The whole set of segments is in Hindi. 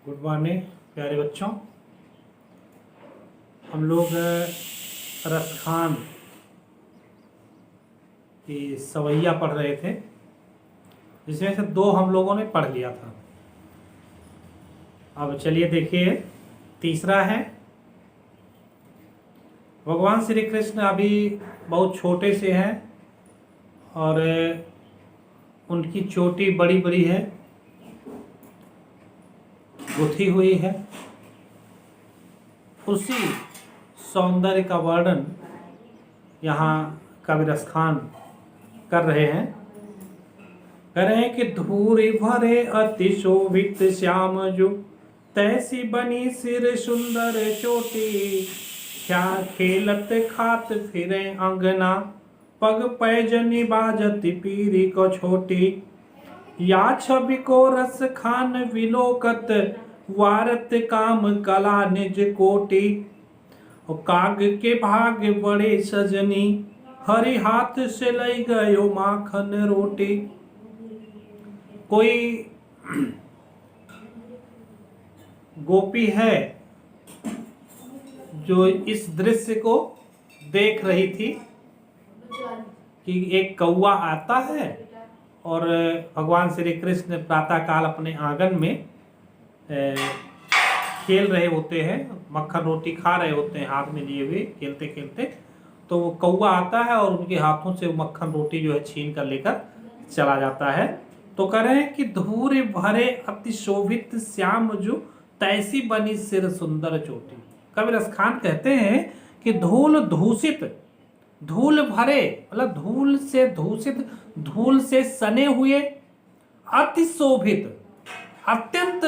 गुड मॉर्निंग प्यारे बच्चों। हम लोग रसखान की सवैया पढ़ रहे थे, जिसमें से दो हम लोगों ने पढ़ लिया था। अब चलिए देखिए, तीसरा है। भगवान श्री कृष्ण अभी बहुत छोटे से हैं और उनकी चोटी बड़ी बड़ी है, गुथी हुई है। उसी सौंदर्य का वर्णन यहाँ कवि रसखान कर रहे हैं। कह रहे हैं कि धूरी भरे अति शोभित श्याम जो, तैसी बनी सिर सुंदर चोटी। क्या खेलत खात फिरे अंगना, पग पैजनी बाजत पीरी को छोटी। या छवि को रस खान विलोकत, वारत काम कला निज कोटि। और काग के भाग बड़े सजनी, हरि हाथ से लई गयो माखन रोटी। कोई गोपी है जो इस दृश्य को देख रही थी कि एक कौवा आता है और भगवान श्री कृष्ण प्रातःकाल अपने आंगन में खेल रहे होते हैं, मक्खन रोटी खा रहे होते हैं हाथ में लिए हुए, खेलते खेलते। तो वो कौवा आता है और उनके हाथों से मक्खन रोटी जो है छीन कर लेकर चला जाता है। तो कह रहे हैं कि धूर भरे अति शोभित श्याम जो, तैसी बनी सिर सुंदर चोटी। कवि रसखान कहते हैं कि धूल दूषित, धूल भरे मतलब धूल से दूषित, धूल से सने हुए, अति शोभित अत्यंत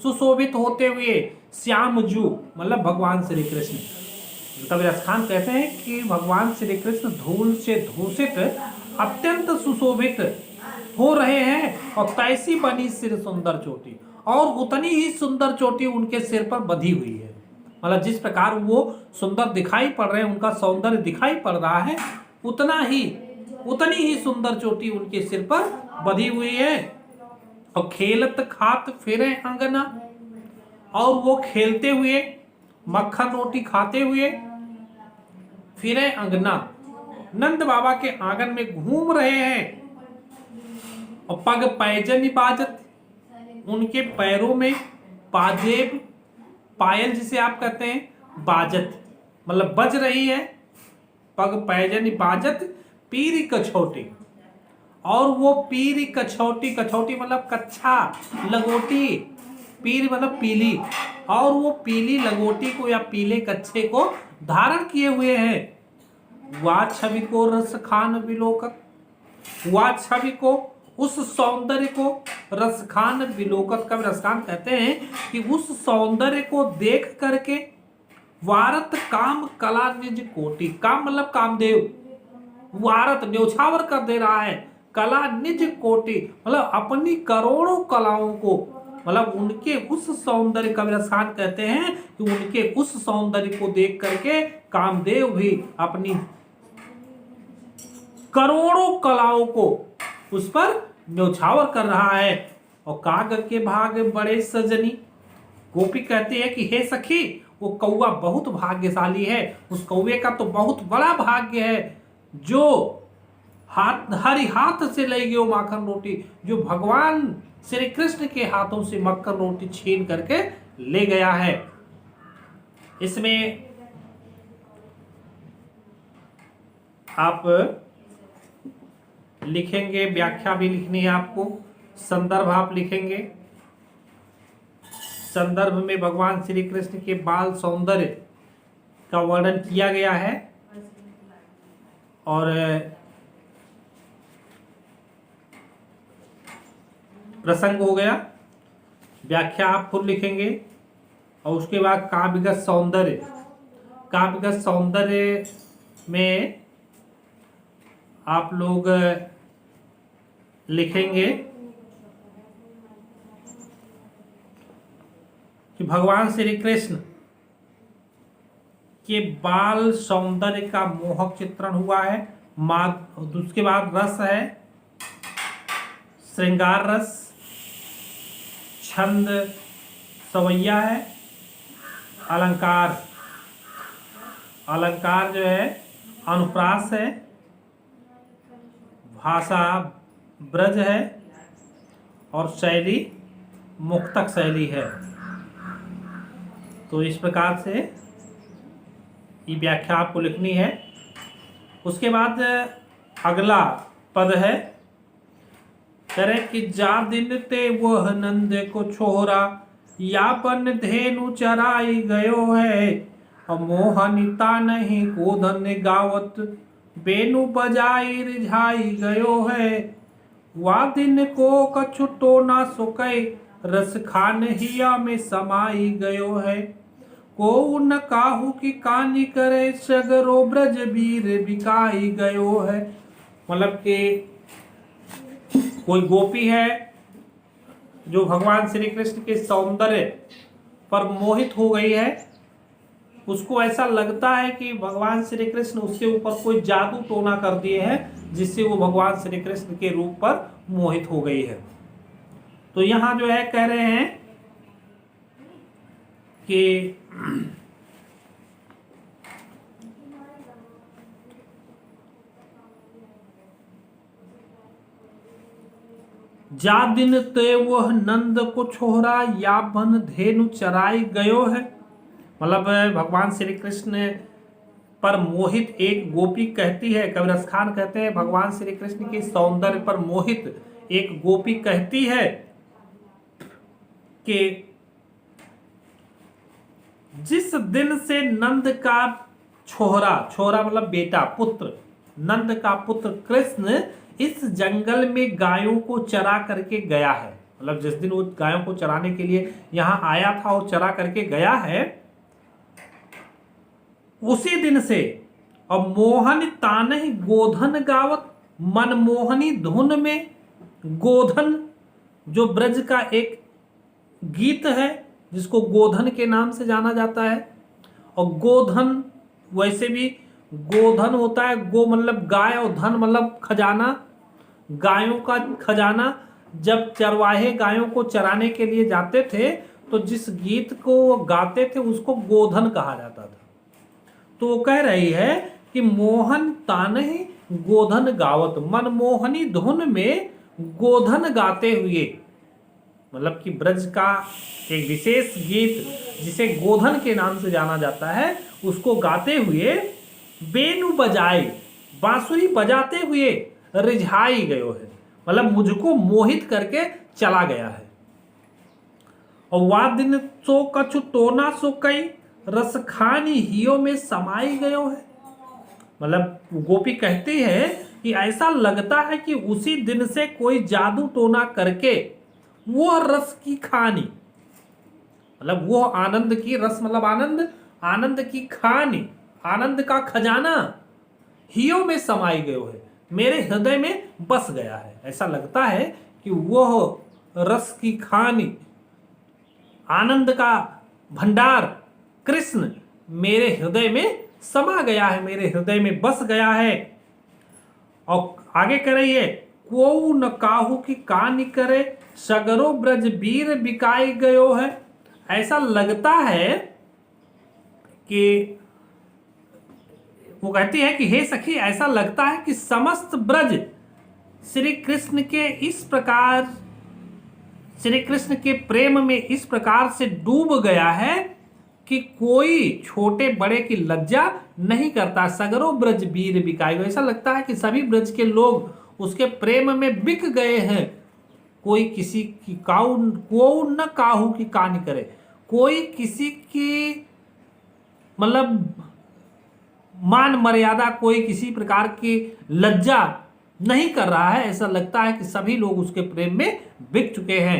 सुशोभित होते हुए श्याम जू मतलब भगवान श्री कृष्ण। कवि रसखान कहते हैं कि भगवान श्री कृष्ण धूल से दूषित अत्यंत सुशोभित हो रहे हैं और तैसी बनी सिर सुंदर चोटी, और उतनी ही सुंदर चोटी उनके सिर पर बंधी हुई है। मतलब जिस प्रकार वो सुंदर दिखाई पड़ रहे हैं, उनका सौंदर्य दिखाई पड़ रहा है, उतनी ही सुंदर चोटी उनके सिर पर बंधी हुई है। और खेलत खात फिरे अंगना, और वो खेलते हुए मक्खन रोटी खाते हुए फिरे अंगना, नंद बाबा के आंगन में घूम रहे हैं। और पग पैजनी बाजत, उनके पैरों में पाजेब, पायल जिसे आप कहते हैं, बाजत मतलब बज रही है। पग पैजनी बाजत पीरी कछौटी, और वो पीरी कछौटी, कछौटी मतलब कच्छा, लगोटी, पीर मतलब पीली, और वो पीली लगोटी को या पीले कच्छे को धारण किए हुए हैं। वा छवि को रस खान विलोकत, वा छवि को, उस सौंदर्य को रस खान विलोकत। कवि रसखान कहते हैं कि उस सौंदर्य को देख करके वारत काम कला निज कोटि, काम मतलब कामदेव, वारत न्योछावर कर दे रहा है, कला निज कोटि मतलब अपनी करोड़ों कलाओं को, मतलब उनके उस सौंदर्य, कवि रसखान कहते हैं कि उनके उस सौंदर्य को देख करके कामदेव भी अपनी करोड़ों कलाओं को उस पर न्योछावर कर रहा है। और काग के भाग बड़े सजनी, गोपी कहती है कि हे सखी, वो कौवा बहुत भाग्यशाली है, उस कौवे का तो बहुत बड़ा भाग्य है जो हरि हाथ से ले गयो माखन रोटी, जो भगवान श्री कृष्ण के हाथों से मक्खन रोटी छीन करके ले गया है। इसमें आप लिखेंगे, व्याख्या भी लिखनी है आपको, संदर्भ आप लिखेंगे। संदर्भ में भगवान श्री कृष्ण के बाल सौंदर्य का वर्णन किया गया है, और प्रसंग हो गया। व्याख्या आप खुद लिखेंगे, और उसके बाद काव्यगत सौंदर्य, काव्यगत सौंदर्य में आप लोग लिखेंगे कि भगवान श्री कृष्ण के बाल सौंदर्य का मोहक चित्रण हुआ है। उसके बाद रस है, श्रृंगार रस, छंद, सवैया है। अलंकार, अलंकार जो है अनुप्रास है। भाषा ब्रज है और शैली मुक्तक शैली है। तो इस प्रकार से ये व्याख्या आपको लिखनी है। उसके बाद अगला पद है, करें कि जा दिन ते वह नंद को छोरा, यापन धेनु चराई गयो है। मोहनिता नहीं कोधन गावत, बेनु बजाई रिझाई गयो है। वा दिन को कछु टोना सुकै, रस खान हिया में समाई गयो है। को न काहू की कानी करे, सगरो ब्रज वीर बिकाई गयो है। मतलब कि कोई गोपी है जो भगवान श्री कृष्ण के सौंदर्य पर मोहित हो गई है। उसको ऐसा लगता है कि भगवान श्री कृष्ण उसके ऊपर कोई जादू टोना कर दिए हैं, जिससे वो भगवान श्री कृष्ण के रूप पर मोहित हो गई है। तो यहां जो है कह रहे हैं कि जा दिन ते वह नंद को छोरा, या बन धेनु चराई गयो है। मतलब भगवान श्री कृष्ण पर मोहित एक गोपी कहती है, कबीरस खान कहते हैं भगवान श्री कृष्ण के सौंदर्य पर मोहित एक गोपी कहती है कि जिस दिन से नंद का छोरा, छोरा मतलब बेटा, पुत्र, नंद का पुत्र कृष्ण इस जंगल में गायों को चरा करके गया है। मतलब जिस दिन वो गायों को चराने के लिए यहां आया था और चरा करके गया है, उसी दिन से अब मोहन तानहि गोधन गावत, मनमोहनी धुन में गोधन जो ब्रज का एक गीत है जिसको गोधन के नाम से जाना जाता है। और गोधन वैसे भी गोधन होता है, गो मतलब गाय और धन मतलब खजाना, गायों का खजाना। जब चरवाहे गायों को चराने के लिए जाते थे तो जिस गीत को वो गाते थे उसको गोधन कहा जाता था। तो वो कह रही है कि मोहन तानहि गोधन गावत, मनमोहनी धुन में गोधन गाते हुए, मतलब कि ब्रज का एक विशेष गीत जिसे गोधन के नाम से जाना जाता है उसको गाते हुए बेनु बजाए, बांसुरी बजाते हुए रिझाई गयो है, मतलब मुझको मोहित करके चला गया है। और वा दिन सो कछु टोना सो कई, रस खानी हियो में समाई गयो है। मतलब गोपी कहती है कि ऐसा लगता है कि उसी दिन से कोई जादू टोना करके वो रस की खानी, मतलब वो आनंद की, रस मतलब आनंद, आनंद की खानी, आनंद का खजाना हियो में समाई गयो है, मेरे हृदय में बस गया है। ऐसा लगता है कि वह रस की खानी, आनंद का भंडार कृष्ण मेरे हृदय में समा गया है, मेरे हृदय में बस गया है। और आगे कह रही है, को न काहू की कानी करे, सगरो ब्रज वीर बिकाई गयो है। ऐसा लगता है कि वो कहती है कि हे सखी, ऐसा लगता है कि समस्त ब्रज श्री कृष्ण के इस प्रकार, श्री कृष्ण के प्रेम में इस प्रकार से डूब गया है कि कोई छोटे बड़े की लज्जा नहीं करता। सगरो ब्रज वीर बिकाई गयो, ऐसा लगता है कि सभी ब्रज के लोग उसके प्रेम में बिक गए हैं। कोई किसी की को न काहू की कानी करे, कोई किसी की मतलब मान मर्यादा, कोई किसी प्रकार की लज्जा नहीं कर रहा है। ऐसा लगता है कि सभी लोग उसके प्रेम में बिक चुके हैं।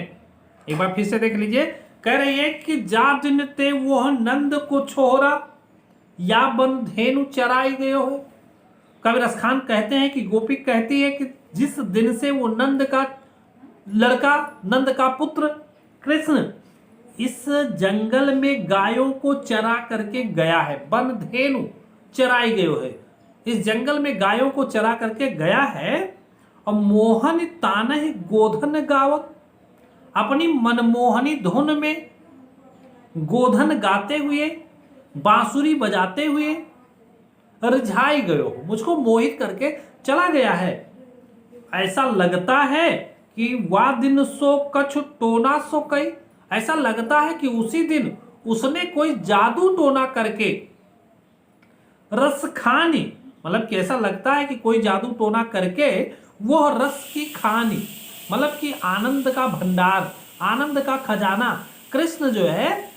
एक बार फिर से देख लीजिए, कह रही है कि जा दिन ते वह नंद को छोरा, या बन धेनु चराई गयो है। कबीरस खान कहते हैं कि गोपी कहती है कि जिस दिन से वो नंद का लड़का, नंद का पुत्र कृष्ण इस जंगल में गायों को चरा करके गया है, बन धेनु चराई गयो है, इस जंगल में गायों को चरा करके गया है। और मोहन तानहि गोधन गावत, अपनी मनमोहनी धुन में गोधन गाते हुए, बांसुरी बजाते हुए रिझाई गयो, मुझको मोहित करके चला गया है। ऐसा लगता है कि वा दिन सो कछु टोना सो कई, ऐसा लगता है कि उसी दिन उसने कोई जादू टोना करके रस खानी, मतलब कि ऐसा लगता है कि कोई जादू टोना करके वह रस की खानी, मतलब कि आनंद का भंडार, आनंद का खजाना कृष्ण जो है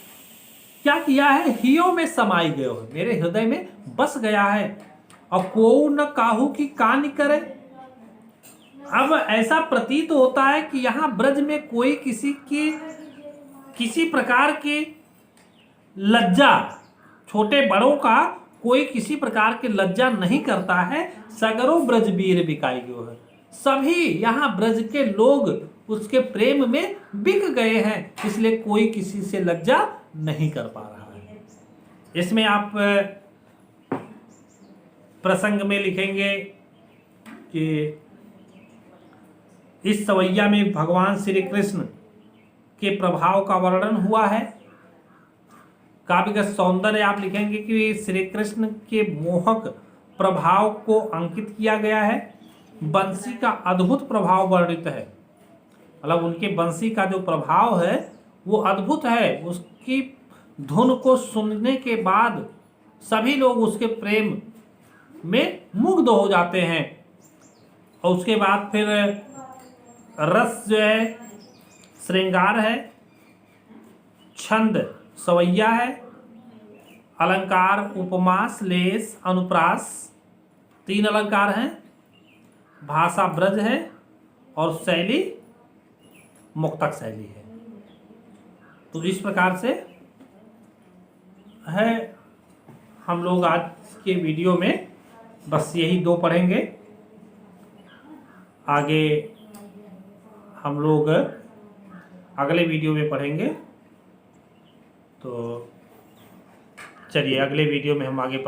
क्या किया है, हियो में समाई गयो है, मेरे हृदय में बस गया है। और को न काहू की कान करे, अब ऐसा प्रतीत होता है कि यहां ब्रज में कोई किसी प्रकार की लज्जा, छोटे बड़ों का कोई किसी प्रकार की लज्जा नहीं करता है। सगरो ब्रज वीर बिकाई गयो है, सभी यहाँ ब्रज के लोग उसके प्रेम में बिक गए हैं, इसलिए कोई किसी से लज्जा नहीं कर पा रहा है। इसमें आप प्रसंग में लिखेंगे कि इस सवैया में भगवान श्री कृष्ण के प्रभाव का वर्णन हुआ है। काव्य का सौंदर्य आप लिखेंगे कि श्री कृष्ण के मोहक प्रभाव को अंकित किया गया है। बंसी का अद्भुत प्रभाव वर्णित है, मतलब उनके बंसी का जो प्रभाव है वो अद्भुत है। उसकी धुन को सुनने के बाद सभी लोग उसके प्रेम में मुग्ध हो जाते हैं। और उसके बाद फिर रस जो है श्रृंगार है, छंद सवैया है, अलंकार उपमा श्लेष अनुप्रास 3 अलंकार हैं, भाषा ब्रज है और शैली मुक्तक शैली है। तो इस प्रकार से है हम लोग आज के वीडियो में बस यही 2 पढ़ेंगे। आगे हम लोग अगले वीडियो में पढ़ेंगे। तो चलिए अगले वीडियो में हम आगे पढ़ेंगे।